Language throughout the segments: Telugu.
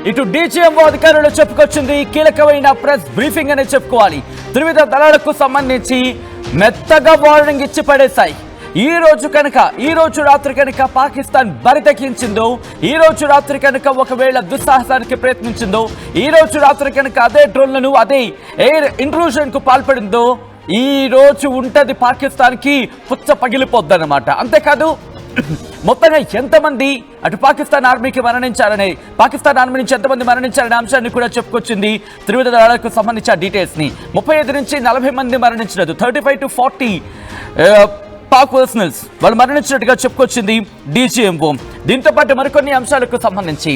ఇటు డీజీఎంఓ అధికారులు చెప్పుకొచ్చింది కీలకమైన ప్రెస్ బ్రీఫింగ్ అనే చెప్పుకోవాలి. త్రివిధ దళాలకు సంబంధించి మెత్తగా వార్నింగ్ ఇచ్చి పడేశాయి. ఈ రోజు రాత్రి కనుక పాకిస్తాన్ బరితెక్కించిందో, ఈ రోజు రాత్రి కనుక ఒకవేళ దుస్సాహసానికి ప్రయత్నించిందో, ఈ రోజు రాత్రి కనుక అదే డ్రోన్లను అదే ఎయిర్ ఇంట్రూషన్ కు పాల్పడిందో, ఈ రోజు ఉంటది పాకిస్తాన్కి పుచ్చ పగిలిపోద్దన్నమాట. అంతేకాదు మొత్తంగా ఎంతమంది అటు పాకిస్తాన్ ఆర్మీకి మరణించారనే, పాకిస్తాన్ ఆర్మీ నుంచి ఎంతమంది మరణించారనే అంశాన్ని కూడా చెప్పుకొచ్చింది. త్రివిధ దళాలకు సంబంధించిన డీటెయిల్స్ ని 35 నుంచి 40 మంది మరణించినట్టు, 35 to 40 పాక్ పర్సనల్స్ వాళ్ళు మరణించినట్టుగా చెప్పుకొచ్చింది డీజీఎంఓ. దీంతో పాటు మరికొన్ని అంశాలకు సంబంధించి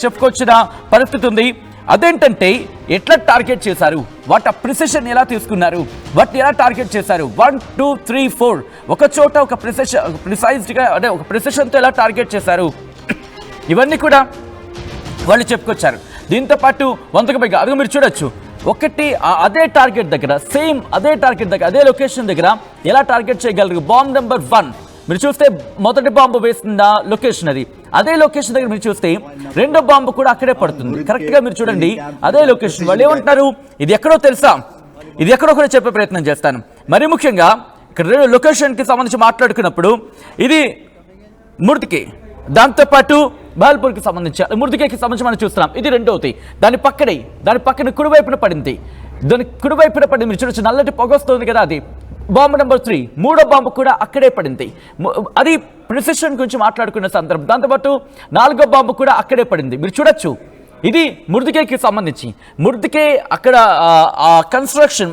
చెప్పుకొచ్చిన పరిస్థితి ఉంది. అదేంటంటే ఎట్లా టార్గెట్ చేశారు, వాటి ప్రిసిషన్ ఎలా తీసుకున్నారు, వాటిని ఎలా టార్గెట్ చేశారు, 1 2 3 4 ఒక చోట ఒక ప్రిసైజ్గా అంటే ఒక ప్రిసిషన్తో ఎలా టార్గెట్ చేశారు, ఇవన్నీ కూడా వాళ్ళు చెప్పుకొచ్చారు. దీంతో పాటు 100కు పైగా అది మీరు చూడొచ్చు. ఒకటి అదే టార్గెట్ దగ్గర, అదే లొకేషన్ దగ్గర ఎలా టార్గెట్ చేయగలరు. బాంబ్ నెంబర్ 1 మీరు చూస్తే మొదటి బాంబు వేసిన లొకేషన్ అది. అదే లొకేషన్ దగ్గర మీరు చూస్తే రెండో బాంబు కూడా అక్కడే పడుతుంది. కరెక్ట్ గా మీరు చూడండి అదే లొకేషన్. వాళ్ళు ఏమంటారు, ఇది ఎక్కడో తెలుసా, ఇది ఎక్కడో కూడా చెప్పే ప్రయత్నం చేస్తాను. మరి ముఖ్యంగా ఇక్కడ లొకేషన్ కి సంబంధించి మాట్లాడుకున్నప్పుడు ఇది ముర్దికే, దాంతోపాటు బహల్పూర్కి సంబంధించి ముర్దికేకి సంబంధించి మనం చూస్తున్నాం. ఇది రెండవది. దాని పక్కన కుడివైపున పడింది. మీరు చూడొచ్చు నల్లటి పొగ వస్తుంది కదా, అది బాంబు నెంబర్ 3 మూడో బాంబు కూడా అక్కడే పడింది. అది ప్రిసిషన్ గురించి మాట్లాడుకున్న సందర్భం. దాంతోపాటు 4వ బాంబు కూడా అక్కడే పడింది. మీరు చూడొచ్చు ఇది ముర్దికేకి సంబంధించి. ముర్దికే అక్కడ కన్స్ట్రక్షన్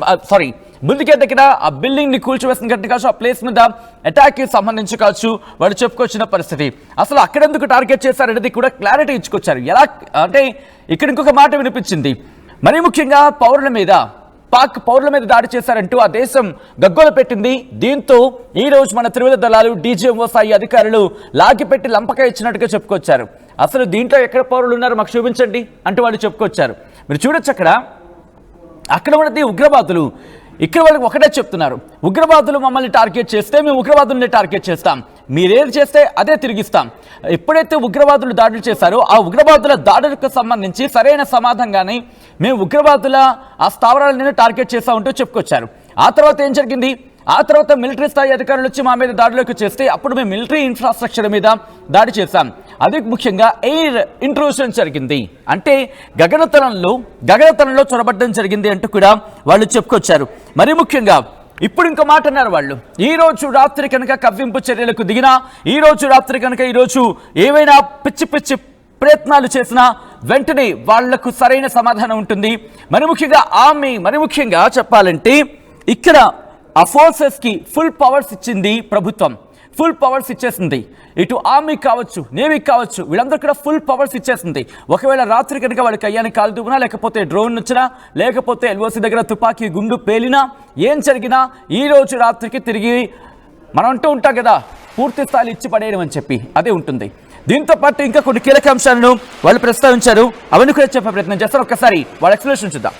ముర్దికే దగ్గర ఆ బిల్డింగ్ ని కూల్చివేసిన గట్టి కావచ్చు, ఆ ప్లేస్ మీద అటాక్ కి సంబంధించి కావచ్చు వాళ్ళు చెప్పుకొచ్చిన పరిస్థితి. అసలు అక్కడెందుకు టార్గెట్ చేశారనేది కూడా క్లారిటీ ఇచ్చుకొచ్చారు. ఎలా అంటే ఇక్కడ ఇంకొక మాట వినిపించింది. మరీ ముఖ్యంగా పాక్ పౌరుల మీద దాడి చేశారంటూ ఆ దేశం గగ్గోలు పెట్టింది. దీంతో ఈ రోజు మన త్రివిధ దళాలు డీజీఎంఓ స్థాయి అధికారులు లాగిపెట్టి లంపక ఇచ్చినట్టుగా చెప్పుకొచ్చారు. అసలు దీంట్లో ఎక్కడ పౌరులు ఉన్నారు మాకు చూపించండి అంటూ వాళ్ళు చెప్పుకొచ్చారు. మీరు చూడొచ్చు అక్కడ ఉన్నది ఉగ్రవాదులు. ఇక్కడ వాళ్ళకి ఒకటే చెప్తున్నారు, ఉగ్రవాదులు మమ్మల్ని టార్గెట్ చేస్తే మేము ఉగ్రవాదుల్ని టార్గెట్ చేస్తాం, మీరేది చేస్తే అదే తిరిగిస్తాం. ఎప్పుడైతే ఉగ్రవాదులు దాడులు చేశారో ఆ ఉగ్రవాదుల దాడులకు సంబంధించి సరైన సమాధానంగానే మేము ఉగ్రవాదుల ఆ స్థావరాలను టార్గెట్ చేస్తామంటూ చెప్పుకొచ్చారు. ఆ తర్వాత ఏం జరిగింది, ఆ తర్వాత మిలిటరీ స్థాయి అధికారులు వచ్చి మా మీద దాడిలోకి చేస్తే అప్పుడు మేము మిలిటరీ ఇన్ఫ్రాస్ట్రక్చర్ మీద దాడి చేశాం. అది ముఖ్యంగా ఎయిర్ ఇంట్రూషన్ జరిగింది, అంటే గగనతలంలో చొరబడ్డం జరిగింది అంటూ కూడా వాళ్ళు చెప్పుకొచ్చారు. మరి ముఖ్యంగా ఇప్పుడు ఇంకో మాట అన్నారు వాళ్ళు, ఈ రోజు రాత్రి కనుక కవ్వింపు చర్యలకు దిగినా, ఈ రోజు రాత్రి కనుక ఈరోజు ఏవైనా పిచ్చి ప్రయత్నాలు చేసినా వెంటనే వాళ్లకు సరైన సమాధానం ఉంటుంది. మరి ముఖ్యంగా చెప్పాలంటే ఇక్కడ ఆ ఫోర్సెస్ కి ఫుల్ పవర్స్ ఇచ్చింది ప్రభుత్వం, ఫుల్ పవర్స్ ఇచ్చేసింది. ఇటు ఆర్మీ కావచ్చు, నేవీ కావచ్చు, వీళ్ళందరూ కూడా ఫుల్ పవర్స్ ఇచ్చేసింది. ఒకవేళ రాత్రి కనుక వాళ్ళకి అయ్యాని కాలు దువ్వునా, లేకపోతే డ్రోన్ వచ్చినా, లేకపోతే ఎల్ఓసి దగ్గర తుపాకీ గుండు పేలినా, ఏం జరిగినా ఈ రోజు రాత్రికి తిరిగి మనం అంటూ ఉంటాం కదా పూర్తి స్థాయిలో ఇచ్చి పడేయడం అని చెప్పి, అదే ఉంటుంది. దీంతో పాటు ఇంకా కొన్ని కీలక అంశాలను వాళ్ళు ప్రస్తావించారు, అవన్నీ కూడా చెప్పే ప్రయత్నం చేస్తారు. ఒక్కసారి వాళ్ళ ఎక్స్ప్లెనేషన్ చూద్దాం.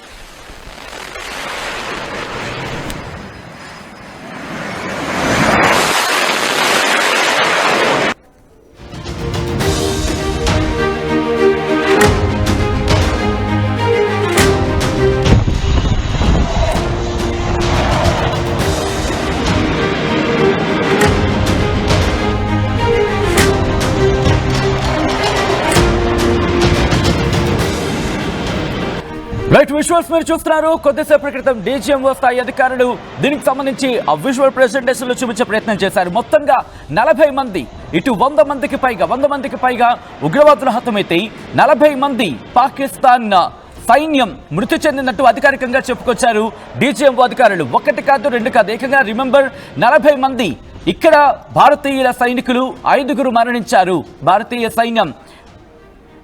రైట్, విజువల్స్ మీరు చూస్తున్నారు. కొద్దిసేపటి క్రితం డీజీఎంఓ స్థాయి అధికారులు దీనికి సంబంధించి ఆ విజువల్ ప్రెజెంటేషన్లో చూపించే ప్రయత్నం చేశారు. మొత్తంగా 40 మంది, ఇటు 100 మందికి పైగా ఉగ్రవాదులు హతమైతే 40 మంది పాకిస్తాన్ సైన్యం మృతి చెందినట్టు అధికారికంగా చెప్పుకొచ్చారు డీజీఎంఓ అధికారులు. 1 కాదు 2 కాదు, ఏకంగా రిమెంబర్ 40 మంది. ఇక్కడ భారతీయుల సైనికులు 5గురు మరణించారు. భారతీయ సైన్యం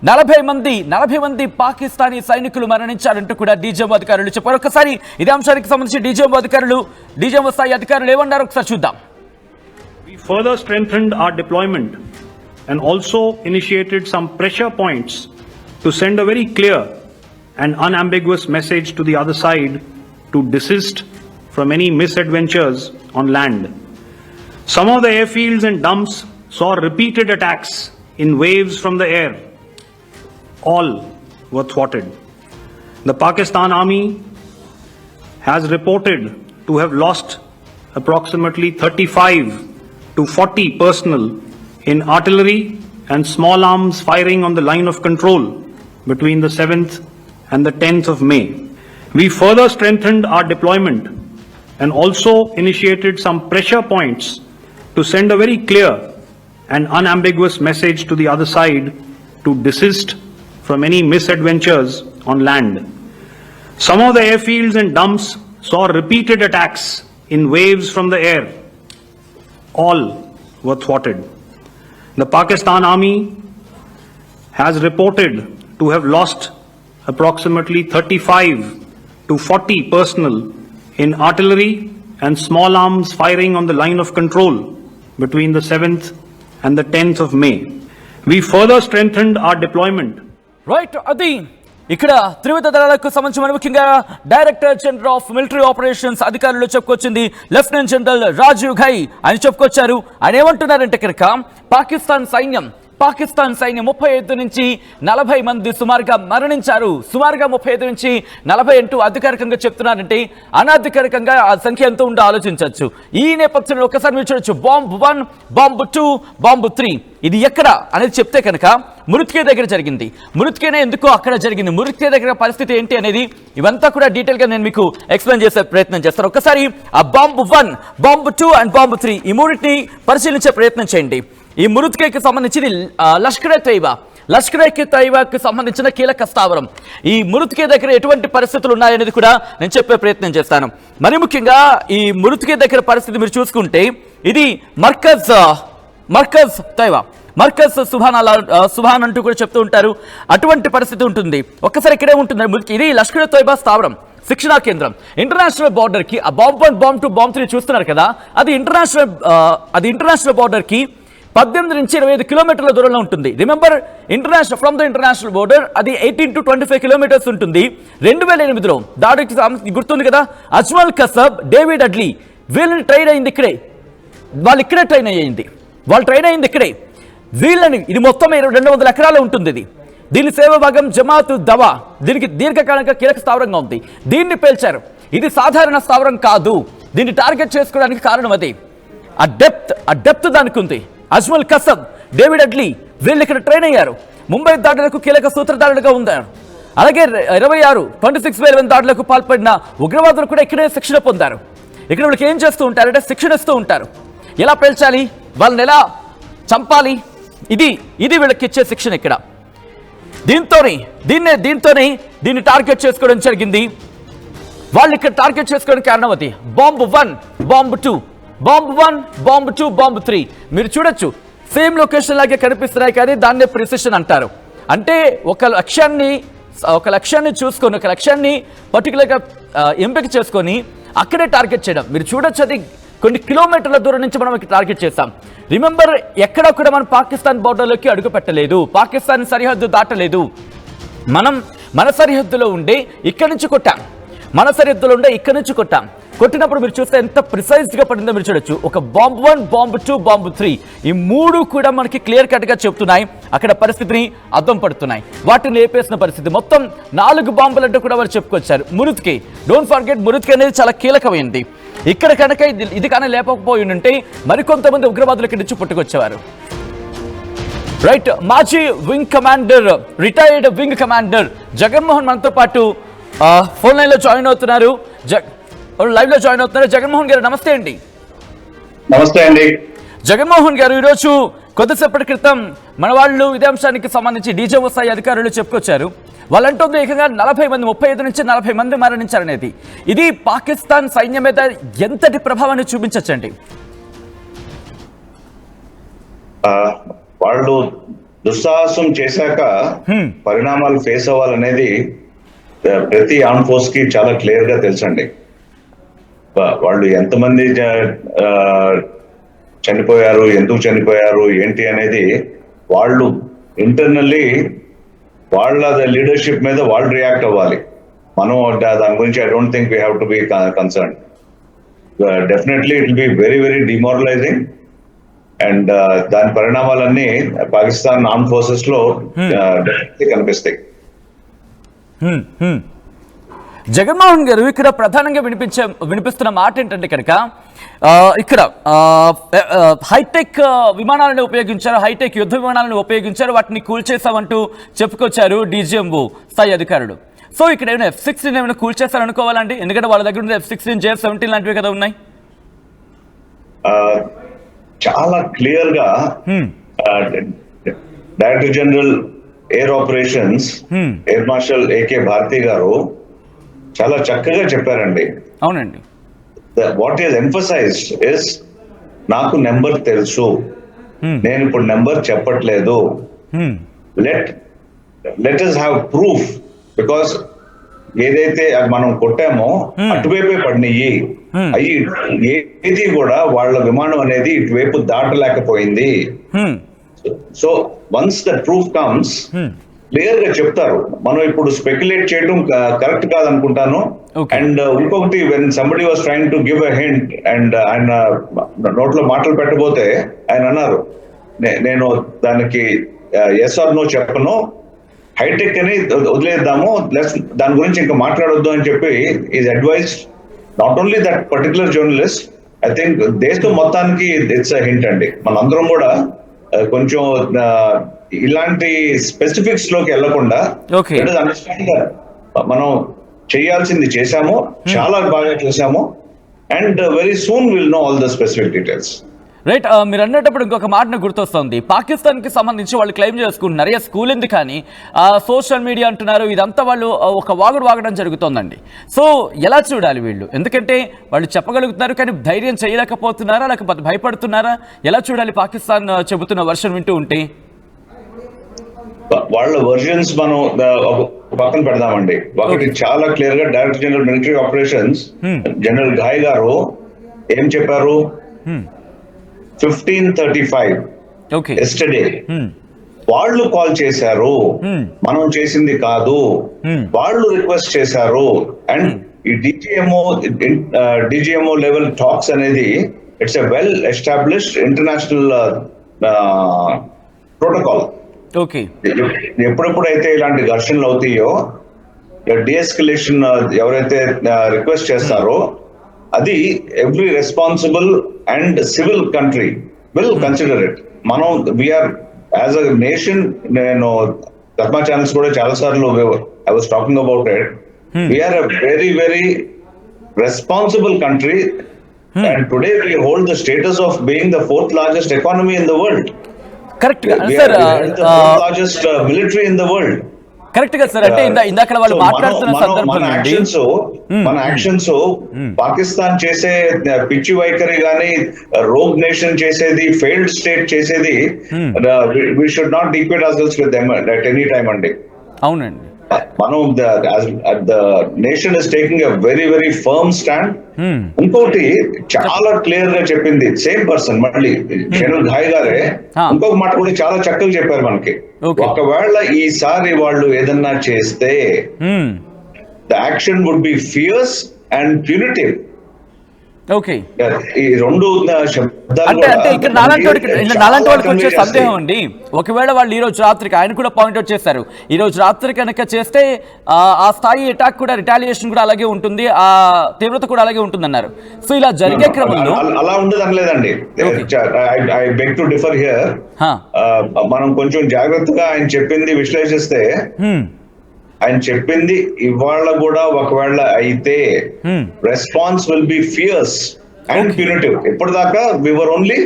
40 మంది పాకిస్తానీ సైనికులు మరణించారంటూ కూడా డీజీఎంఓ అధికారులు చెప్పారు. ఒకసారి ఇదే అంశానికి సంబంధించి డీజీఎంఓ స్థాయి అధికారులు ఏమన్నారు ఒకసారి చూద్దాం. We further strengthened our deployment and also initiated some pressure points to send a very clear and unambiguous message to the other side to desist from any misadventures on land. Some of the airfields and dumps saw repeated attacks in waves from the air. all were thwarted. The Pakistan Army has reported to have lost approximately 35 to 40 personnel in artillery and small arms firing on the line of control between the 7th and the 10th of May. We further strengthened our deployment and also initiated some pressure points to send a very clear and unambiguous message to the other side to desist from any misadventures on land. Some of the airfields and dumps saw repeated attacks in waves from the air. All were thwarted. The Pakistan Army has reported to have lost approximately 35 to 40 personnel in artillery and small arms firing on the line of control between the 7th and the 10th of May. We further strengthened our deployment. Right, అది ఇక్కడ త్రివిధ దళాలకు సంబంధించి మరి ముఖ్యంగా director general of military operations అధికారులు చెప్పుకొచ్చింది లెఫ్టినెంట్ జనరల్ రాజీవ్ ఘై అని చెప్పుకొచ్చారు. ఆయన ఏమంటున్నారంటే కనుక పాకిస్తాన్ సైన్యం 35 నుంచి 40 మంది సుమారుగా మరణించారు. సుమారుగా 35 నుంచి 40 అంటూ అధికారికంగా చెప్తున్నారంటే అనధికారికంగా ఆ సంఖ్య ఎంత ఉందో ఆలోచించవచ్చు. ఈ నేపథ్యంలో ఒకసారి మీరు చూడొచ్చు, బాంబ్ 1, బాంబ్ 2, బాంబ్ 3 ఇది ఎక్కడ అనేది చెప్తే కనుక మురుత్కే దగ్గర జరిగింది. మురుత్కేనే ఎందుకో అక్కడ జరిగింది, మురుత్కే దగ్గర పరిస్థితి ఏంటి అనేది ఇవంతా కూడా డీటెయిల్గా నేను మీకు ఎక్స్ప్లెయిన్ చేసే ప్రయత్నం చేస్తాను. ఒకసారి ఆ బాంబ్ 1, బాంబ్ 2 అండ్ బాంబ్ 3 ఈ మూడింటిని పరిశీలించే ప్రయత్నం చేయండి. ఈ మురుత్కేకి సంబంధించి లష్కర్-ఏ తైబాకి సంబంధించిన కీలక స్థావరం. ఈ మురుత్కే దగ్గర ఎటువంటి పరిస్థితులు ఉన్నాయనేది కూడా నేను చెప్పే ప్రయత్నం చేస్తాను. మరి ముఖ్యంగా ఈ మురుత్కే దగ్గర పరిస్థితి మీరు చూసుకుంటే ఇది మర్కజ్ తైబా, మర్కజ్ సుభాన్ అంటూ కూడా చెప్తూ ఉంటారు. అటువంటి పరిస్థితి ఉంటుంది. ఒక్కసారి ఇక్కడే ఉంటుంది. ఇది లష్కర్ తైబా స్థావరం, శిక్షణా కేంద్రం. ఇంటర్నేషనల్ బార్డర్ కి ఆ బాంబ్ 1, బాంబ్ 2, బాంబ్ 3 చూస్తున్నారు కదా, అది ఇంటర్నేషనల్ బార్డర్ కి 18 నుంచి 25 కిలోమీటర్ల దూరంలో ఉంటుంది. Remember, from the international border అది 18 to 25 కిలోమీటర్స్ ఉంటుంది. 2008లో దాడికి గుర్తుంది కదా, అజ్మల్ కసబ్, డేవిడ్ అడ్లీ వీళ్ళని ట్రైన్ అయింది ఇక్కడే, వాళ్ళు ట్రైన్ అయింది ఇక్కడే. వీళ్ళని ఇది మొత్తం 200 ఎకరాలు ఉంటుంది. ఇది దీని సేవ భాగం జమాత్ దవా, దీనికి దీర్ఘకాలిక కీలక స్థావరంగా ఉంది. దీన్ని పేల్చారు. ఇది సాధారణ స్థావరం కాదు. దీన్ని టార్గెట్ చేసుకోవడానికి కారణం అది. ఆ డెప్త్ దానికి ఉంది. అజ్మల్ కసబ్, డేవిడ్ అడ్లీ వీళ్ళు ఇక్కడ ట్రైన్ అయ్యారు. ముంబై దాడులకు కీలక సూత్రధారులుగా ఉన్నారు. అలాగే 26 దాడులకు పాల్పడిన ఉగ్రవాదులు కూడా ఇక్కడే శిక్షణ పొందారు. ఇక్కడ వీళ్ళకి ఏం చేస్తూ ఉంటారంటే శిక్షణ ఇస్తూ ఉంటారు. ఎలా పేల్చాలి, వాళ్ళని ఎలా చంపాలి, ఇది వీళ్ళకి ఇచ్చే శిక్షణ ఇక్కడ. దీన్ని టార్గెట్ చేసుకోవడం జరిగింది. వాళ్ళు ఇక్కడ టార్గెట్ చేసుకోవడానికి కారణం అది. Bomb 1, bomb 2, bomb 1, bomb 2, bomb 3 మీరు చూడొచ్చు, సేమ్ లొకేషన్ లాగే కనిపిస్తున్నాయి, కానీ దాన్నే ప్రిసిషన్ అంటారు. అంటే ఒక లక్ష్యాన్ని చూసుకొని, ఒక లక్ష్యాన్ని పర్టికులర్గా ఎంపిక చేసుకొని అక్కడే టార్గెట్ చేయడం. మీరు చూడొచ్చు, అది కొన్ని కిలోమీటర్ల దూరం నుంచి మనం టార్గెట్ చేస్తాం. రిమెంబర్, ఎక్కడ కూడా మనం పాకిస్తాన్ బోర్డర్లోకి అడుగు పెట్టలేదు, పాకిస్తాన్ సరిహద్దు దాటలేదు. మనం మన సరిహద్దులో ఉండే ఇక్కడి నుంచి కొట్టాం, కొట్టినప్పుడు మీరు చూస్తే ఎంత ప్రిసైజ్గా పడిందో మీరు చూడొచ్చు. ఒక బాంబ్ 1, బాంబ్ 2, బాంబ్ 3 ఈ 3 కూడా మనకి క్లియర్ కట్గా చెప్తున్నాయి, అక్కడ పరిస్థితిని అద్దం పడుతున్నాయి. వాటిని లేపేసిన పరిస్థితి. మొత్తం 4 బాంబులు అంటూ కూడా వారు చెప్పుకొచ్చారు. మురుత్కే, డోంట్ ఫర్గెట్, మురుత్కే అనేది చాలా కీలకమైంది. ఇక్కడ కనుక ఇది కానీ లేకపోయి ఉంటే మరికొంతమంది ఉగ్రవాదులు ఇక్కడి నుంచి పుట్టుకొచ్చేవారు. రైట్, మాజీ wing commander, retired wing commander Jaganmohan మనతో పాటు ఫోన్ లైన్లో జాయిన్ అవుతున్నారు, లైవ్లో జాయిన్ అవుతున్నారు. జగన్మోహన్ గారు నమస్తే అండి. నమస్తే అండి. జగన్మోహన్ గారు, ఈరోజు కొద్దిసేపటి క్రితం మన వాళ్ళు ఇదే అంశానికి సంబంధించి డీజీఓ స్థాయి అధికారులు చెప్పుకొచ్చారు. వాళ్ళంటుంది ఏకంగా 40 మంది, 35 నుంచి 40 మంది మరణించారనేది. ఇది పాకిస్తాన్ సైన్యం మీద ఎంతటి ప్రభావాన్ని చూపించచ్చండి? వాళ్ళు దుస్సాహసం చేశాక పరిణామాలు ఫేస్ అవ్వాలనేది ప్రతి ఆర్మ్ ఫోర్స్ కి చాలా క్లియర్ గా తెలుసండి. వాళ్ళు ఎంతమంది చనిపోయారు, ఎందుకు చనిపోయారు, ఏంటి అనేది వాళ్ళు ఇంటర్నల్లీ వాళ్ళ లీడర్షిప్ మీద వాళ్ళు రియాక్ట్ అవ్వాలి. మనం దాని గురించి I don't think we have to be concern. Definitely it will be very very demoralising. And దాని పరిణామాలన్నీ పాకిస్తాన్ ఆర్మ్ ఫోర్సెస్ లో కనిపిస్తాయి. జగన్మోహన్ గారు ఇక్కడ ప్రధానంగా వినిపిస్తున్న మాట ఏంటంటే కనుక ఇక్కడ హైటెక్ విమానాలను ఉపయోగించారు, హైటెక్ యుద్ధ విమానాలను ఉపయోగించారు, వాటిని కూల్చేసామంటూ చెప్పుకొచ్చారు డీజీఎంఓ స్థాయి అధికారులు. సో ఇక్కడ ఏమైనా F-16 ఏమైనా కూల్చేస్తారు అనుకోవాలండి, ఎందుకంటే వాళ్ళ దగ్గర ఉన్న F-16 JF-17 లాంటివి కదా ఉన్నాయి. చాలా క్లియర్ గా director general air operations air marshal AK Bharati గారు చాలా చక్కగా చెప్పారండి. అవునండి. వాట్ ఈస్ ఎంఫసైజ్డ్ ఇస్ నాకు నెంబర్ తెలుసు, నేను ఇప్పుడు నెంబర్ చెప్పట్లేదు, let us have proof, because ఏదైతే మనం కొట్టామో అటువైపే పడినాయి అయ్యి ఏది కూడా వాళ్ళ విమానం అనేది ఇటువైపు దాటలేకపోయింది. So once the proof comes clear గా చెప్తారు. మనం ఇప్పుడు స్పెక్యులేట్ చేయడం కరెక్ట్ కాదనుకుంటాను. అండ్ ఇంకొకటి, when somebody was trying to give a hint and ఆయన నోట్లో మాటలు పెట్టబోతే ఆయన అన్నారు, నేను దానికి ఎస్ ఆర్ నో చెప్పను, హైటెక్ అని వదిలేద్దాము, దాని గురించి ఇంకా మాట్లాడొద్దు అని చెప్పి is advise not only that particular journalist, I think దేశం మొత్తానికి ఇట్స్ అ హింట్ అండి. మనందరం కూడా కొంచెం ఇలాంటి స్పెసిఫిక్స్ లోకి వెళ్లకుండా మనం చేయాల్సింది చేశాము, చాలా బాగా చేశాము, and very soon will know all the specific details. Right. మీరు అన్నప్పుడు ఇంకొక మాట గుర్తొస్తుంది, పాకిస్తాన్కి సంబంధించి వాళ్ళు క్లెయిమ్ చేసుకుంటున్నారు, స్కూల్ ఉంది కానీ సోషల్ మీడియా అంటున్నారు, ఇదంతా వాళ్ళు ఒక వాగడం జరుగుతోందండి. సో ఎలా చూడాలి వీళ్ళు, ఎందుకంటే వాళ్ళు చెప్పగలుగుతున్నారు కానీ ధైర్యం చేయలేకపోతున్నారా, లేకపోతే భయపడుతున్నారా, ఎలా చూడాలి పాకిస్తాన్ చెబుతున్న వర్షన్ వింటూ ఉంటే? వాళ్ళ వర్జన్స్ మనం పక్కన పెడదామండి. ఒకటి చాలా క్లియర్ గా director general military operations general Ghai గారు ఏం చెప్పారు, 15:35 ఎస్టర్డే వాళ్ళు కాల్ చేశారు, మనం చేసింది కాదు, వాళ్ళు రిక్వెస్ట్ చేశారు. అండ్ ఈ డిజిఎంఓ లెవెల్ టాక్స్ అనేది it's a well established international protocol. ఎప్పుడెప్పుడైతే ఇలాంటి ఘర్షణలు అవుతాయో డిఎస్కలేషన్ ఎవరైతే రిక్వెస్ట్ చేస్తారో అది every responsible and civil country will consider it. మనం వీఆర్ యాజ్ అ నేషన్, నేను ధర్మా ఛానల్స్ కూడా చాలా సార్లు I was talking about it, we are a very very responsible country and today we hold the status of being the 4th largest economy in the world. Correct గా sir, largest military in the world. Correct గా సార్, అంటే ఇందాక వాళ్ళు మాట్లాడుతున్న సందర్భంలో మన యాక్షన్స్ పాకిస్తాన్ చేసే పిచ్చి వైఖరి గానీ, రోగ్ నేషన్ చేసేది, ఫెయిల్డ్ స్టేట్ చేసేది, we should not equate ourselves with them at any time అండి. అవునండి. మనం the nation is taking a very very firm stand. ఇంకోటి చాలా క్లియర్ గా చెప్పింది సేమ్ పర్సన్, మళ్ళీ జనరల్ ఘాయ్ గారే ఇంకొక మాట కూడా చాలా చక్కగా చెప్పారు మనకి. ఒకవేళ ఈసారి వాళ్ళు ఏదన్నా చేస్తే the action would be fierce and punitive. ఈ రెండు అంటే ఇక్కడ నాలాంటి వాళ్ళకి వచ్చే సందేహం అండి, ఒకవేళ వాళ్ళు ఈ రోజు రాత్రికి, ఆయన కూడా పాయింట్ అవుట్ చేశారు, ఈ రోజు రాత్రి కనుక చేస్తే ఆ స్థాయి అటాక్ కూడా, రిటాలియేషన్ కూడా అలాగే ఉంటుంది, ఆ తీవ్రత కూడా అలాగే ఉంటుంది అన్నారు. సో ఇలా జరిగే క్రమంలో అలా ఉండదు అనలేదండి. I beg to differ here. మనం కొంచెం జాగ్రత్తగా ఆయన చెప్పింది విశ్లేషిస్తే, ఆయన చెప్పింది ఇవాళ కూడా ఒకవేళ అయితే response will be fierce and punitive. ఇప్పటిదాకా వి వర్ ఓన్లీ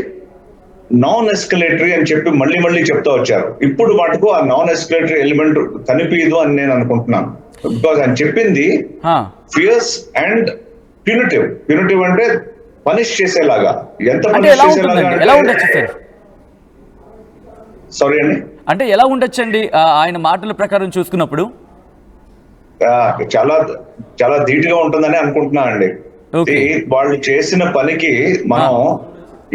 నాన్ ఎస్కలేటరీ అని చెప్పి మళ్ళీ మళ్ళీ చెప్తా వచ్చారు. ఇప్పుడు మటుకు ఆ నాన్ ఎస్కలేటరీ ఎలిమెంట్ కనిపించదు అని నేను అనుకుంటున్నాను. బికాజ్ ఆయన చెప్పింది ఫియర్స్ అండ్ ప్యూనిటివ్. ప్యూనిటివ్ అంటే పనిష్ చేసేలాగా, ఎంత పనిష్ చేసేలాగా. సారీ అండి, అంటే ఎలా ఉండొచ్చండి ఆయన మాటల ప్రకారం చూసుకున్నప్పుడు? చాలా చాలా ధీటుగా ఉంటుందని అనుకుంటున్నానండి. వాళ్ళు చేసిన పనికి మనం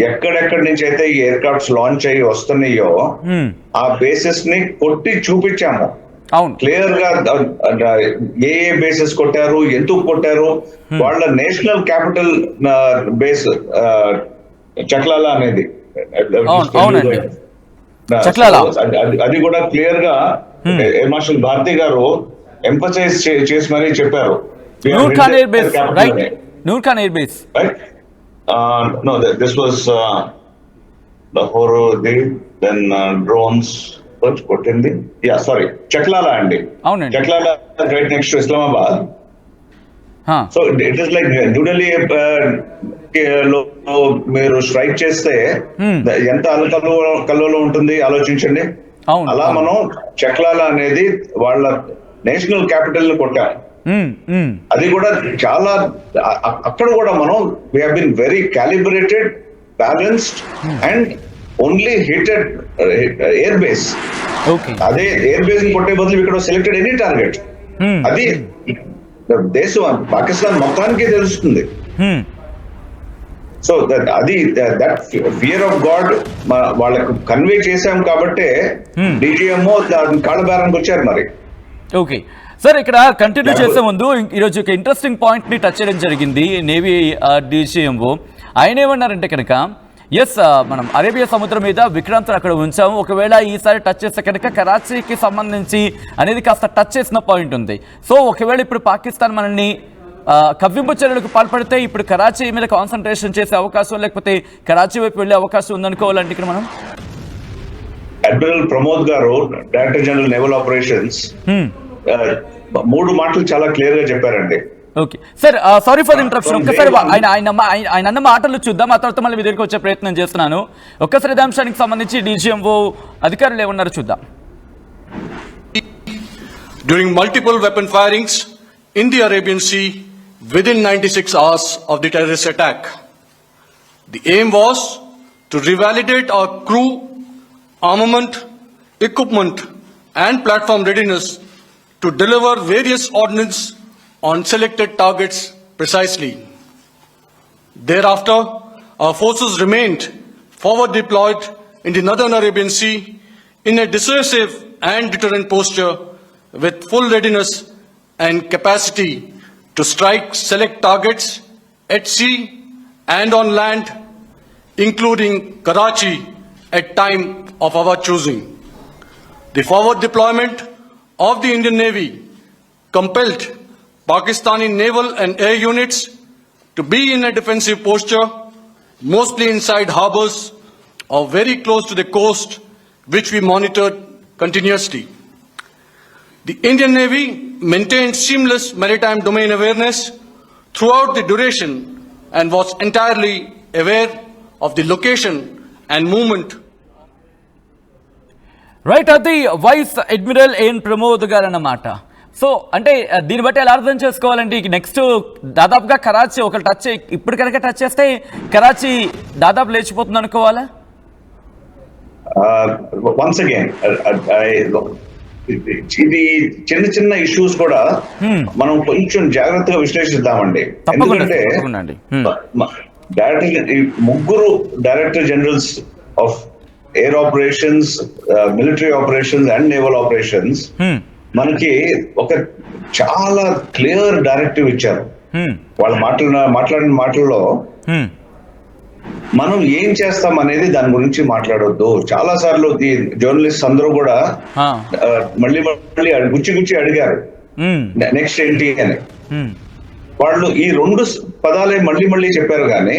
ఎక్కడెక్కడి నుంచి అయితే ఈ ఎయిర్ క్రాఫ్ట్స్ లాంచ్ అయ్యి వస్తున్నాయో ఆ బేసిస్ ని కొట్టి చూపించాము క్లియర్ గా. ఏ బేసిస్ కొట్టారు, ఎందుకు కొట్టారు, వాళ్ళ నేషనల్ క్యాపిటల్ బేస్ చక్లాల అనేది అవునండి. చక్లాల. అది కూడా క్లియర్ గా ఎయిర్ మార్షల్ భారతి గారు ఎంఫసైజ్ చేసి మరీ చెప్పారు. Noor Khan air base, right? Noor Khan air base, right? No, this was Lahore, then drones. కొట్టింది, సారీ, చక్లాల అండి. అవునండి. Chaklala right next to Islamabad. So it is like New Delhi మీరు స్ట్రైక్ చేస్తే ఎంత కల్లోలో ఉంటుంది ఆలోచించండి. అలా మనం చక్లాల అనేది వాళ్ళ నేషనల్ క్యాపిటల్ ని కొట్టాం. అది కూడా చాలా, అక్కడ కూడా మనం we have been very calibrated, balanced and only hitted air base. అదే ఎయిర్ బేస్ కొట్టే బదులు ఇక్కడ సెలెక్టెడ్ ఎనీ టార్గెట్. అది దేశం పాకిస్తాన్ మొత్తానికి తెలుస్తుంది. సో అది దట్ ఫియర్ ఆఫ్ గాడ్ వాళ్ళకు కన్వే చేశాం కాబట్టి DGM కాళ్ళబేరానికి వచ్చారు మరి. ఓకే సార్, ఇక్కడ కంటిన్యూ చేసే ముందు ఈరోజు ఒక ఇంట్రెస్టింగ్ పాయింట్ ని టచ్ చేయడం జరిగింది నేవీ DGMO. ఆయన ఏమన్నారంటే కనుక, ఎస్ మనం అరేబియా సముద్రం మీద విక్రాంతులు అక్కడ ఉంచాము, ఒకవేళ ఈసారి టచ్ చేస్తే కనుక కరాచీకి సంబంధించి అనేది కాస్త టచ్ చేసిన పాయింట్ ఉంది. సో ఒకవేళ ఇప్పుడు పాకిస్తాన్ మనల్ని కవ్వింపు చర్యలకు పాల్పడితే ఇప్పుడు కరాచీ మీద కాన్సన్ట్రేషన్ చేసే అవకాశం, లేకపోతే కరాచీ వైపు వెళ్ళే అవకాశం ఉందనుకోవాలంటే ఇక్కడ మనం. అడ్మిరల్ ప్రమోద్ గారు, డైరెక్టర్ జనరల్ నేవల్ ఆపరేషన్స్, 3 మాటలు చాలా క్లియర్ గా చెప్పారండి. Okay sir, sorry for interruption. ఒక్కసారి ఆయన అన్న మాటలు చూద్దాం, ఆ తర్వాత మళ్ళీ మీ దగ్గరికి వచ్చే ప్రయత్నం చేస్తున్నాను. ఒక్కసారి ఇదే అంశానికి సంబంధించి DGMO అధికారులు ఏమన్నారో చూద్దాం. During multiple weapon firings in the Arabian Sea within 96 hours of the terrorist attack, the aim was to revalidate our crew, armament, equipment and platform readiness to deliver various ordnance on selected targets precisely. Thereafter, our forces remained forward deployed in the northern Arabian Sea in a dissuasive and deterrent posture with full readiness and capacity to strike select targets at sea and on land, including Karachi at time of our choosing. The forward deployment of the Indian Navy compelled Pakistani naval and air units to be in a defensive posture, mostly inside harbors or very close to the coast, which we monitored continuously. The Indian Navy maintained seamless maritime domain awareness throughout the duration and was entirely aware of the location and movement. Right, అది వైస్ అడ్మిరల్ ఎన్ ప్రమోద్ గారు అన్నమాట. సో అంటే దీన్ని బట్టి ఎలా అర్థం చేసుకోవాలంటే నెక్స్ట్ దాదాపుగా కరాచీ ఒక టచ్, ఇప్పుడు కనుక టచ్ చేస్తే కరాచీ దాదాపు లేచిపోతుంది అనుకోవాలా? వన్స్ అగైన్ ఇది చిన్న చిన్న ఇష్యూస్ కూడా మనం కొంచెం జాగ్రత్తగా విశ్లేషిద్దామండి. ఎందుకంటే ముగ్గురు director generals of air operations, military operations and naval operations మనకి ఒక చాలా క్లియర్ డైరెక్టివ్ ఇచ్చారు. వాళ్ళు మాట్లాడిన మాటల్లో మనం ఏం చేస్తాం అనేది దాని గురించి మాట్లాడొద్దు. చాలా సార్లు జర్నలిస్ట్ అందరూ కూడా మళ్ళీ గుచ్చి అడిగారు నెక్స్ట్ ఏంటి అని. వాళ్ళు ఈ 2 పదాలే మళ్ళీ చెప్పారు కానీ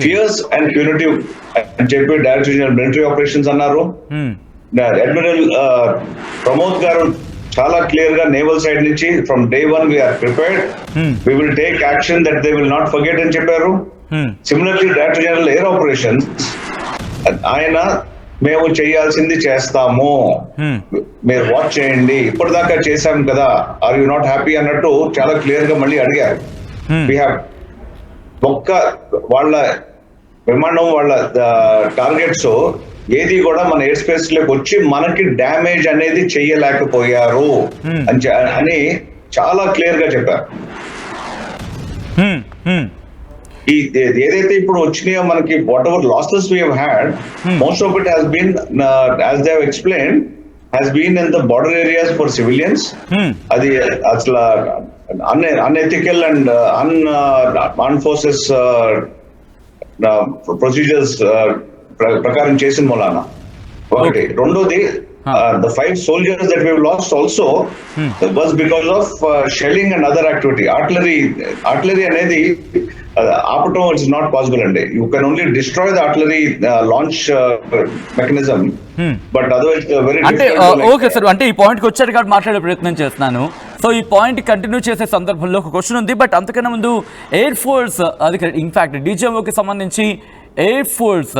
ఫియర్స్ అండ్ ప్యూనిటివ్ అని చెప్పి డైరెక్టర్ జనరల్ మిలిటరీ ఆపరేషన్స్ అన్నారు. అడ్మిరల్ ప్రమోద్ గారు చాలా క్లియర్ గా నేవల్ సైడ్ నుంచి from day 1 we're prepared, we will take action that they will not forget అని చెప్పారు. Similarly director general air operations ఆయన మేము చేయాల్సింది చేస్తాము, మీరు వాచ్ చేయండి, ఇప్పటిదాకా చేశాం కదా, ఆర్ యు నాట్ హ్యాపీ అన్నట్టు చాలా క్లియర్ గా మళ్ళీ అడిగారు. వి హ్యావ్ ఒక్క వాళ్ళ విమానం వాళ్ళ టార్గెట్స్ ఏది కూడా మన ఎయిర్ స్పేస్ లోకి వచ్చి మనకి డ్యామేజ్ అనేది చెయ్యలేకపోయారు అని చాలా క్లియర్ గా చెప్పారు. ఈ ఏదైతే ఇప్పుడు వచ్చినాయో మనకి whatever losses we have had, most of it has been as they have explained has been in the border areas for civilians. అది అసలు unethical and unarmed forces procedures ప్రకారం చేసిన మూలాన ఒకటి. రెండోది the 5 soldiers that we've lost also was because of shelling and other activity. Artillery అనేది ఆపటం ఇట్స్ నాట్ పాసిబుల్ అండి. You can only destroy the artillery launch mechanism, but otherwise very అంటే ఓకే సార్, అంటే ఈ పాయింట్కి వచ్చారు కాబట్టి మాట్లాడే ప్రయత్నం చేస్తున్నాను. సో ఈ పాయింట్ కంటిన్యూ చేసే సందర్భంలో ఒక క్వశ్చన్ ఉంది, బట్ అంతకన్నా ముందు ఎయిర్ ఫోర్స్ అది ఇన్ఫ్యాక్ట్ డీజీఎంఓకి సంబంధించి ఎయిర్ ఫోర్స్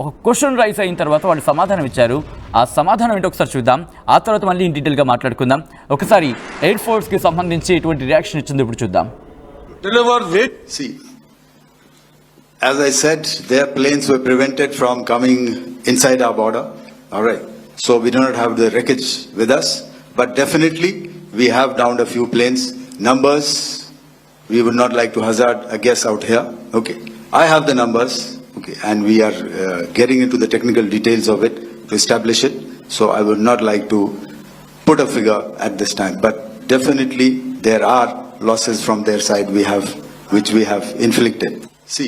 ఒక క్వశ్చన్ రైస్ అయిన తర్వాత వాళ్ళు సమాధానం ఇచ్చారు. ఆ సమాధానం ఏంటో ఒకసారి చూద్దాం, ఆ తర్వాత మళ్ళీ ఇన్ డీటెయిల్గా మాట్లాడుకుందాం. ఒకసారి ఎయిర్ ఫోర్స్కి సంబంధించి ఎటువంటి రియాక్షన్ ఇచ్చింది ఇప్పుడు చూద్దాం. Deliver with. See, as I said, their planes were prevented from coming inside our border. All right. So we do not have the wreckage with us, but definitely we have downed a few planes. Numbers, we would not like to hazard a guess out here. Okay. I have the numbers. Okay. And we are getting into the technical details of it to establish it. So I would not like to put a figure at this time, but definitely there are losses from their side which we have inflicted. See,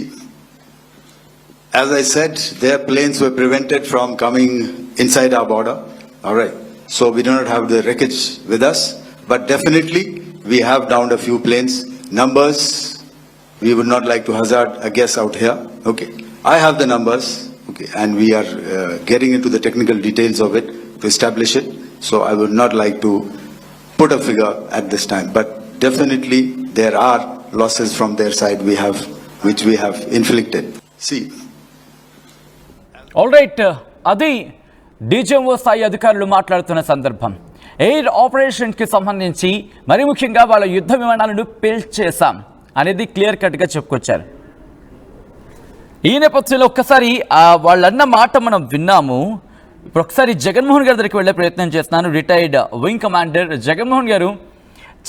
as I said, their planes were prevented from coming inside our border. All right. So we do not have the wreckage with us, but definitely we have downed a few planes. Numbers, we would not like to hazard a guess out here. Okay. I have the numbers. Okay. And we are getting into the technical details of it to establish it. So I would not like to put a figure at this time, but definitely there are losses from their side which we have inflicted. See. All right, అది డీజీఎంఓ స్థాయి అధికారులు మాట్లాడుతున్న సందర్భం. ఎయిర్ ఆపరేషన్కి సంబంధించి మరి ముఖ్యంగా వాళ్ళ యుద్ధ విమానాలను పేల్చేశాం అనేది క్లియర్ కట్గా చెప్పుకొచ్చారు. ఈ నేపథ్యంలో ఒక్కసారి వాళ్ళన్న మాట మనం విన్నాము. ఇప్పుడు ఒకసారి జగన్మోహన్ గారి దగ్గరికి వెళ్ళే ప్రయత్నం చేస్తున్నాను. రిటైర్డ్ వింగ్ కమాండర్ జగన్మోహన్ గారు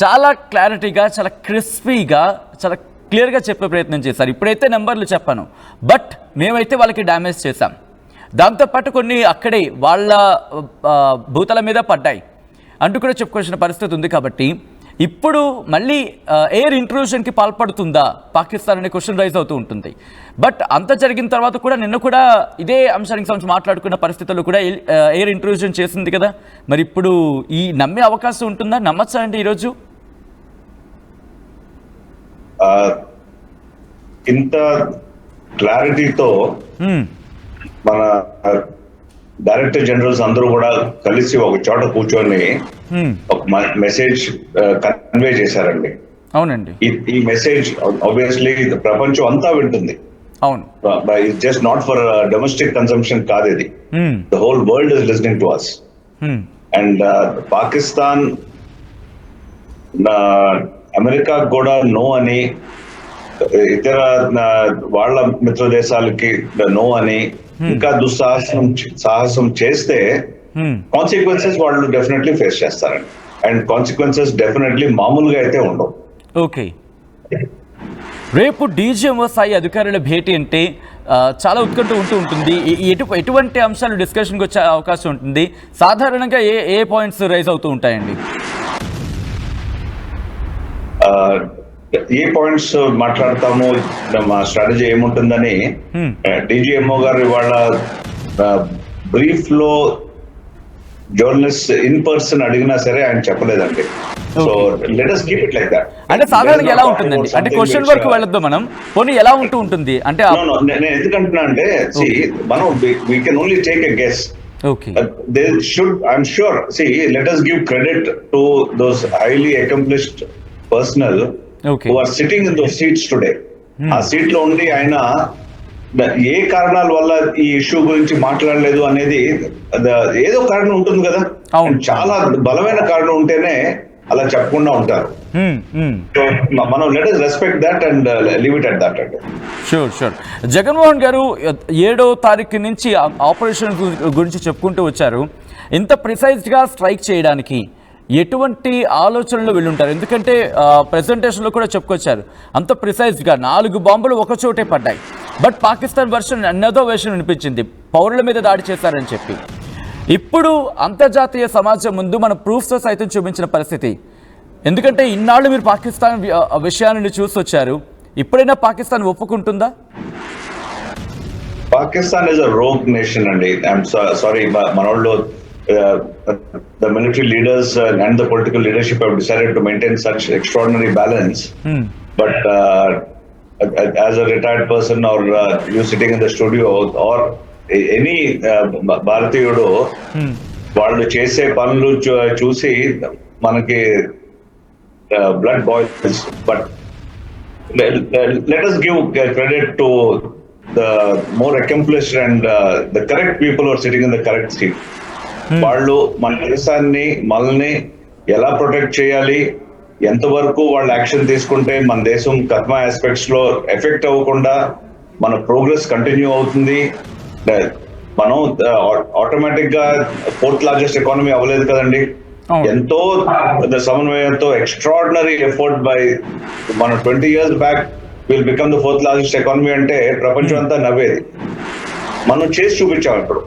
చాలా క్లారిటీగా, చాలా క్రిస్పీగా, చాలా క్లియర్గా చెప్పే ప్రయత్నం చేశారు. ఇప్పుడైతే నెంబర్లు చెప్పాను, బట్ మేమైతే వాళ్ళకి డ్యామేజ్ చేశాం. దాంతోపాటు కొన్ని అక్కడే వాళ్ళ భూతల మీద పడ్డాయి అంటూ కూడా చెప్పుకోవాల్సిన పరిస్థితి ఉంది. కాబట్టి ఇప్పుడు మళ్ళీ ఎయిర్ ఇంట్రూజన్కి పాల్పడుతుందా పాకిస్తాన్ అనే క్వశ్చన్ రైజ్ అవుతూ ఉంటుంది. బట్ అంత జరిగిన తర్వాత కూడా నిన్న కూడా ఇదే అంశానికి సంబంధించి మాట్లాడుకున్న పరిస్థితుల్లో కూడా ఎయిర్ ఇంట్రూజన్ చేసింది కదా. మరి ఇప్పుడు ఈ నమ్మే అవకాశం ఉంటుందా? నమ్మచ్చా అండి ఈరోజు? ఇంత క్లారిటీతో మన డైరెక్టర్ జనరల్స్ అందరూ కూడా కలిసి ఒక చోట కూర్చొని ఒక మెసేజ్ కన్వే చేశారండి. అవునండి. ఈ మెసేజ్ ఆబ్వియస్లీ ప్రపంచం అంతా వింటుంది. అవును. Just not for domestic consumption కాదు ఇది. The whole world is listening to us. And Pakistan America కూడా నో అని, ఇతర వాళ్ళ మిత్ర దేశాలకి నో అని ఇంకా సాహసం చేస్తే కాన్సిక్వెన్సెస్ వాళ్ళు డెఫినెట్లీ ఫేస్ చేస్తారండి. అండ్ కాన్సిక్వెన్సెస్ డెఫినెట్లీ మామూలుగా అయితే ఉండవు. ఓకే, రేపు డీజీఎంఓ స్థాయి అధికారుల భేటీ అంటే చాలా ఉత్కంఠ ఉంటుంది. ఎటువంటి అంశాలు డిస్కషన్కి వచ్చే అవకాశం ఉంటుంది? సాధారణంగా ఏ పాయింట్స్ రైజ్ అవుతూ ఉంటాయండి? ఏ పాయింట్స్ మాట్లాడతాము, మా స్ట్రాటజీ ఏముంటుందని డీజీఎంఓ గారు ఇవాళ బ్రీఫ్ లో జర్నలిస్ట్ ఇన్ పర్సన్ అడిగినా సరే ఆయన చెప్పలేదండి. So let us keep it like that. అంటే సాధారణంగా ఎలా ఉంటుందండి? అంటే క్వశ్చన్ వరకు వెళ్ళొద్దు మనం, పోనీ ఎలా ఉంటుంది అంటే నేను ఎందుకంటున్నా అంటే మనం we can only take a guess. Okay. They should, I'm sure, let us give credit to those highly accomplished personnel who are sitting in those seats today. ఆ సీట్ లో ఉండి ఆయన ఏ కారణాల వల్ల ఈ ఇష్యూ గురించి మాట్లాడలేదు అనేది ఏదో కారణం ఉంటుంది కదా. చాలా బలమైన కారణం ఉంటేనే అలా చెప్పకుండా ఉంటారు. సో మనం let us respect that and leave it at that. Sure. Jaganmohan గారు 7వ తారీఖు నుంచి ఆపరేషన్ గురించి చెప్పుకుంటూ వచ్చారు. ఇంత ప్రిసైజ్గా స్ట్రైక్ చేయడానికి ఎటువంటి ఆలోచనలు వెళ్ళుంటారు? ఎందుకంటే ప్రెజెంటేషన్లో కూడా చెప్పుకొచ్చారు అంత ప్రిసైజ్గా 4 బాంబులు ఒక చోటే పడ్డాయి. బట్ పాకిస్తాన్ వర్షన్ అన్నదో వెర్షన్ వినిపించింది, పౌరుల మీద దాడి చేశారని చెప్పి. ఇప్పుడు అంతర్జాతీయ సమాజం ముందు మన ప్రూఫ్స్ సైతం చూపించిన పరిస్థితి. ఎందుకంటే ఇన్నాళ్ళు మీరు పాకిస్తాన్ విషయాలను చూసి వచ్చారు, ఇప్పుడైనా Pakistan ఒప్పుకుంటుందా? Pakistan is a rogue nation, and I'm sorry, Manolo, the military leaders and the political leadership have decided to maintain such extraordinary balance. But as a retired person, or you sitting in the studio, or any Bharatiyudu, వాళ్ళు చేసే పనులు చూసి మనకి blood boils. But let us give credit to the more accomplished and the correct people who are sitting in the correct seat. వాళ్ళు మన దేశాన్ని మనల్ని ఎలా ప్రొటెక్ట్ చేయాలి, ఎంతవరకు వాళ్ళు యాక్షన్ తీసుకుంటే మన దేశం కర్మ ఆస్పెక్ట్స్ లో ఎఫెక్ట్ అవ్వకుండా మన ప్రోగ్రెస్ కంటిన్యూ అవుతుంది. మనం ఆటోమేటిక్ గా 4th లార్జెస్ట్ ఎకానమీ అవ్వలేదు కదండి. ఎంతో సమన్వయంతో ఎక్స్ట్రాడినరీ ఎఫర్ట్ బై మన 20 years back will become the 4th largest economy అంటే ప్రపంచం అంతా నవ్వేది. మనం చేసి చూపించాం ఇప్పుడు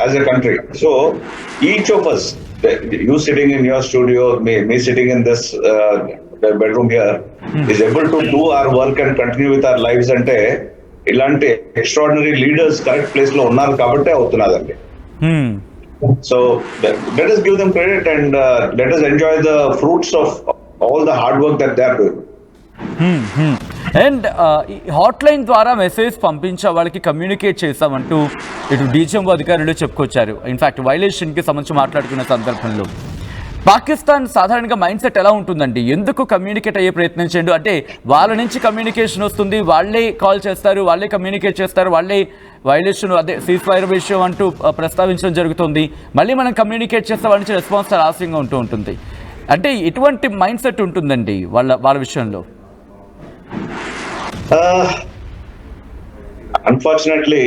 as a country. So each of us, you sitting in your studio, me sitting in this bedroom here, is able to do our work and continue with our lives ante ilanti extraordinary leaders correct place lo unnaru kabatti avutunnadandi. So let us give them credit and let us enjoy the fruits of all the hard work that they are doing. And hot line ద్వారా మెసేజ్ పంపించే వాళ్ళకి కమ్యూనికేట్ చేస్తామంటూ ఇటు డీజీఎంఓ అధికారులు చెప్పుకొచ్చారు. ఇన్ఫ్యాక్ట్ వైలేషన్కి సంబంధించి మాట్లాడుకున్న సందర్భంలో పాకిస్తాన్ సాధారణంగా మైండ్ సెట్ ఎలా ఉంటుందండి? ఎందుకు కమ్యూనికేట్ అయ్యే ప్రయత్నం చేయండి అంటే వాళ్ళ నుంచి కమ్యూనికేషన్ వస్తుంది, వాళ్ళే కాల్ చేస్తారు, వాళ్ళే కమ్యూనికేట్ చేస్తారు, వాళ్ళే వైలేషన్ అదే సీజ్ ఫైర్ విషయం అంటూ ప్రస్తావించడం జరుగుతుంది. మళ్ళీ మనం కమ్యూనికేట్ చేస్తే వాళ్ళ నుంచి రెస్పాన్స్ ఆలస్యంగా ఉంటూ ఉంటుంది. అంటే ఎటువంటి మైండ్ సెట్ ఉంటుందండి వాళ్ళ విషయంలో? Unfortunately,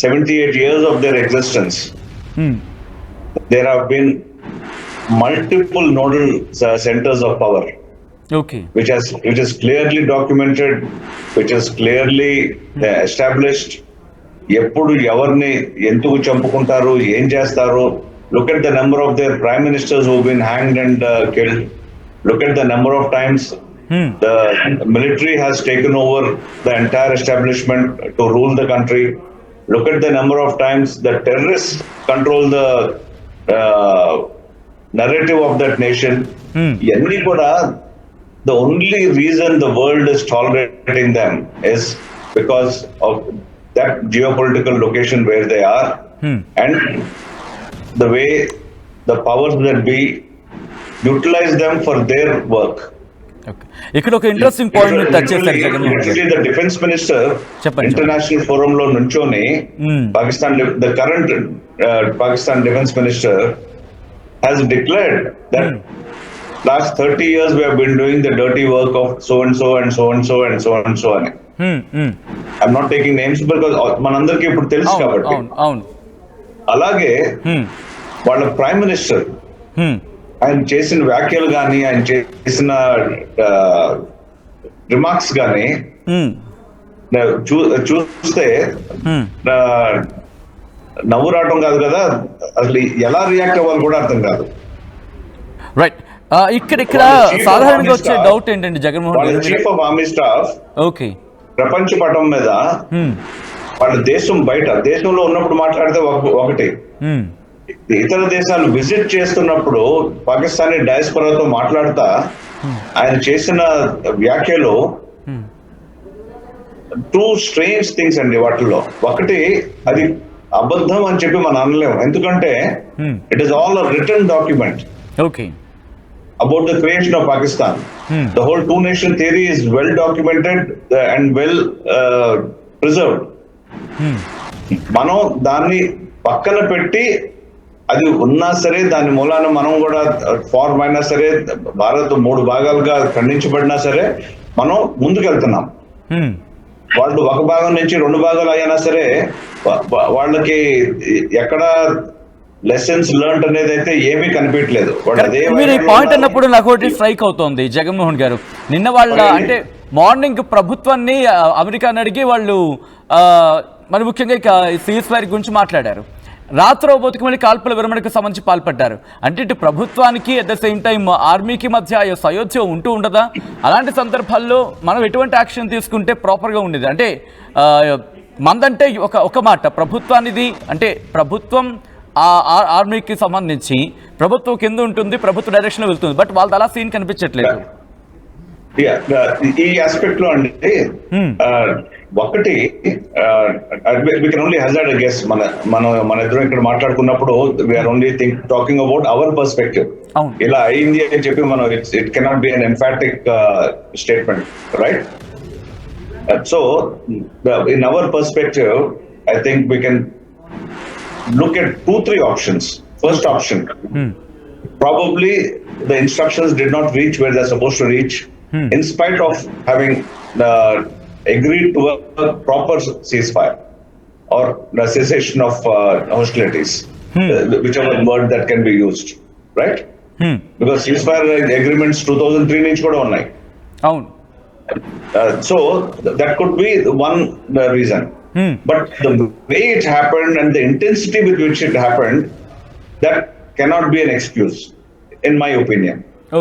78 years of their existence, there have been multiple nodal centers of power. Okay. Which is clearly documented, which is clearly established. ఎప్పుడు ఎవరిని ఎందుకు చంపుకుంటారు, ఏం చేస్తారు? Look at the number of their prime ministers who've been hanged and killed. Look at the number of times the military has taken over the entire establishment to rule the country. Look at the number of times the terrorists control the narrative of that nation. Yanni kuda, the only reason the world is tolerating them is because of that geopolitical location where they are, and the way the powers that be utilize them for their work. ఇక్కడ ఒక ఇంట్రెస్టింగ్ పాయింట్ టచ్ చేశారు జగన్మోహన్ గారు. The defense minister international forum లో నుంచోని Pakistan, the current Pakistan defense minister has declared that last 30 years we have been doing the dirty work of so and so and so and so and so and so అని. I'm not taking names because మనందరికీ ఇప్పుడు తెలుసు కాబట్టి. అలాగే వాళ్ళ ప్రైమ్ మినిస్టర్ ఆయన చేసిన వ్యాఖ్యలు కానీ, ఆయన చేసిన రిమార్క్స్ కానీ చూస్తే నవ్వు రావటం కాదు కదా, అసలు ఎలా రియాక్ట్ అవ్వాలి కూడా అర్థం కాదు. రైట్. ఇక్కడ సాధారణంగా వచ్చే డౌట్ ఏంటంటే జగన్మోహన్ గారు, chief of army staff okay ప్రపంచ పటం మీద వాళ్ళ దేశం బయట, దేశంలో ఉన్నప్పుడు మాట్లాడితే ఒకటి, ఇతర దేశాలు విజిట్ చేస్తున్నప్పుడు పాకిస్తానీ డయాస్పోరాతో మాట్లాడుతా ఆయన చేసిన వ్యాఖ్యలు టూ స్ట్రేంజ్ థింగ్స్ అండి. వాటిల్లో ఒకటి, అది అబద్ధం అని చెప్పి మనం అనలేము, ఎందుకంటే it is all a written document about the creation of Pakistan. The whole two-nation theory is well documented and well preserved. మనం దాన్ని పక్కన పెట్టి, అది ఉన్నా సరే దాని మూలాన మనం కూడా ఫార్మ్ అయినా సరే, భారత్ 3 భాగాలుగా ఖండించబడినా సరే మనం ముందుకెళ్తున్నాం. వాళ్ళు ఒక భాగం నుంచి 2 భాగాలు అయినా సరే వాళ్ళకి ఎక్కడ లెసన్స్ లెర్న్ అనేది అయితే ఏమీ కనిపించలేదు. మీరు ఈ పాయింట్ అన్నప్పుడు నాకు ఒకటి స్ట్రైక్ అవుతోంది జగన్మోహన్ గారు. నిన్న వాళ్ళ అంటే మార్నింగ్ ప్రభుత్వాన్ని అమెరికాని అడిగి వాళ్ళు మరి ముఖ్యంగా సీజ్ ఫైర్ గురించి మాట్లాడారు. రాత్రో బతుకమని కాల్పుల విరమణకు సంబంధించి పాల్పడ్డారు. అంటే ఇటు ప్రభుత్వానికి అట్ ద సేమ్ టైం ఆర్మీకి మధ్య సయోధ్య ఉంటూ ఉండదా? అలాంటి సందర్భాల్లో మనం ఎటువంటి యాక్షన్ తీసుకుంటే ప్రాపర్గా ఉండేది? అంటే మందంటే ఒక మాట ప్రభుత్వానిది అంటే ప్రభుత్వం ఆర్మీకి సంబంధించి ప్రభుత్వం కింద ఉంటుంది, ప్రభుత్వ డైరెక్షన్ వెళ్తుంది, బట్ వాళ్ళది అలా సీన్ కనిపించట్లేదు. ఈ ఆస్పెక్ట్ లో అంటే ఒకటి we can only hazard a guess. మన ఇద్దరం ఇక్కడ మాట్లాడుకున్నప్పుడు we're only talking about our perspective. ఇలా అయింది అని చెప్పి మనం it cannot be an emphatic statement, right? So in our perspective I think we can look at 2-3 options. First option, probably the instructions did not reach where they're supposed to reach, in spite of having agreed to a proper ceasefire or the cessation of hostilities, whichever word that can be used, right? Because ceasefire agreements 2003 నుంచి కూడా ఉన్నాయి. అవును. So that could be one reason. But the way it happened and the intensity with which it happened, that cannot be an excuse, in my opinion.